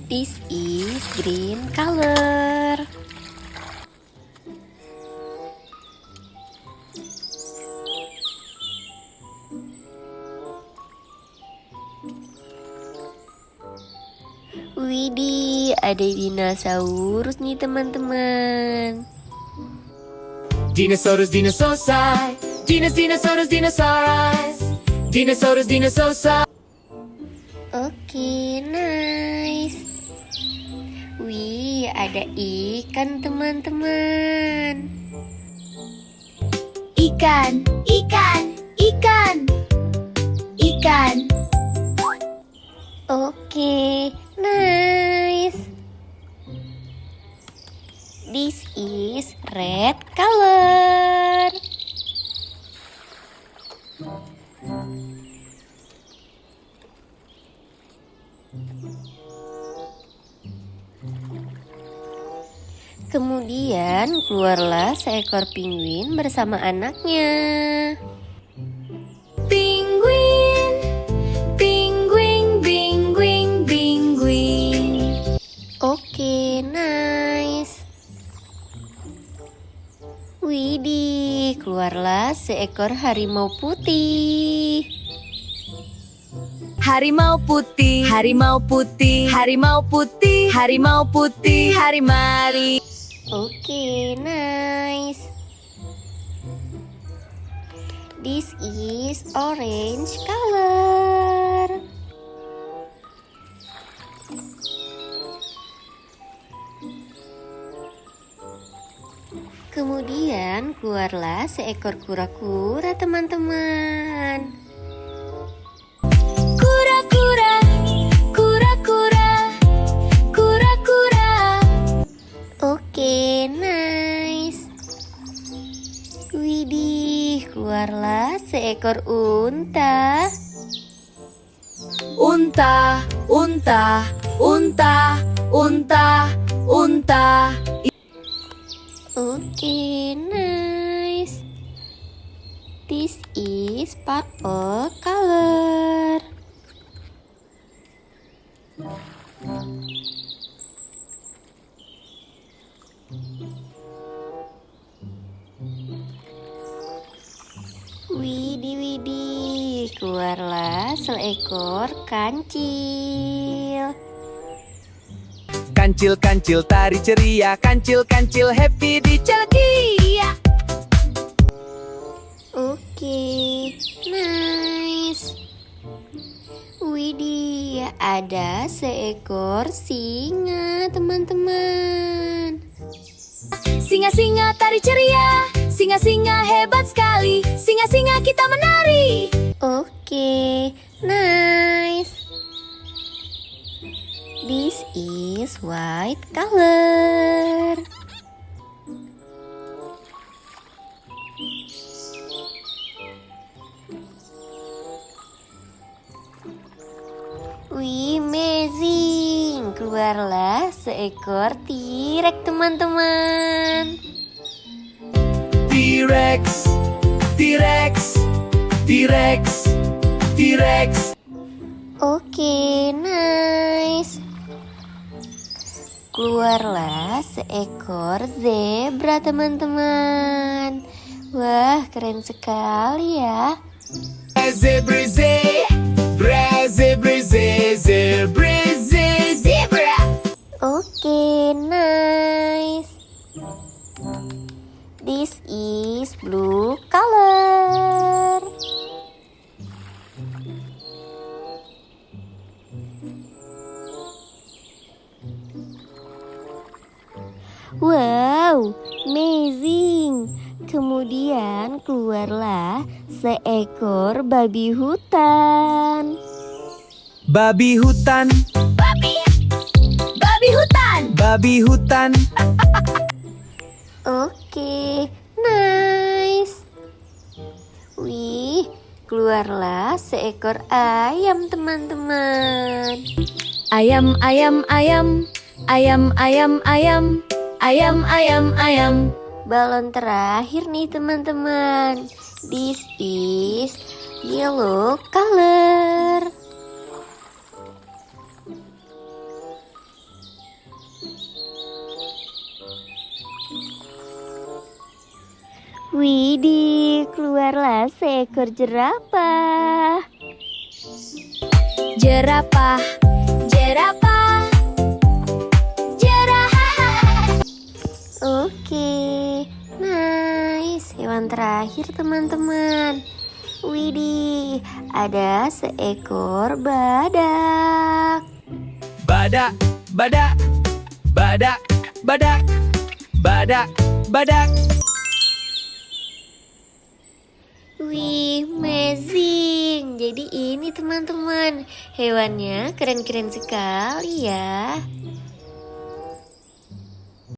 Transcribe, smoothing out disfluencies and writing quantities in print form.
This is green color. Widih, ada dinosaurus nih teman-teman. Dinosaurus, dinosaurus, dinosaurus, dinosaurus, dinosaurus, dinosaurus. Oke, nice. Wih, ada ikan teman-teman. Ikan, ikan, ikan, ikan. Oke, nice. This is red color. Kemudian keluarlah seekor penguin bersama anaknya. Penguin, penguin, penguin, penguin. Oke, nice. Widih, keluarlah seekor harimau putih. Harimau putih, harimau putih, harimau putih, harimau putih, harimari. Oke, nice. This is orange color. Kemudian keluarlah seekor kura-kura teman-teman. Kura-kura, kura-kura, kura-kura. Oke, nice. Widih, keluarlah seekor unta. Unta, unta, unta, unta, unta. Oke, nice. This is purple color. Widih, widih, keluarlah seekor kancil. Kancil, kancil, tari ceria. Kancil, kancil, happy di Celgia. Oke, nice. Widih, ada seekor singa teman-teman. Singa-singa tari ceria, singa-singa hebat sekali, singa-singa kita menari. Oke, nice. This is white color. Wih, amazing. Keluarlah seekor T-Rex teman-teman. T-Rex, T-Rex, T-Rex, T-Rex. Oke, nice. Keluarlah seekor zebra teman-teman. Wah, keren sekali ya. Zebra, zebra, zebra, zebra, zebra. Oke, nice. This is blue color. Wow, amazing. Kemudian keluarlah seekor babi hutan. Babi hutan, Babi, babi hutan. babi hutan. Oke, nice. Wih, keluarlah seekor ayam teman-teman. Ayam, ayam, ayam. Ayam, ayam, ayam. Ayam, ayam, ayam. Balon terakhir nih teman-teman. This is yellow color. Widih, keluarlah seekor jerapah. Jerapah, jerapah. Jerapah. Oke, nice. Hewan terakhir teman-teman. Widih, ada seekor badak. Badak, badak, badak, badak, badak, badak. Wih, amazing. Jadi ini teman-teman, hewannya keren-keren sekali ya.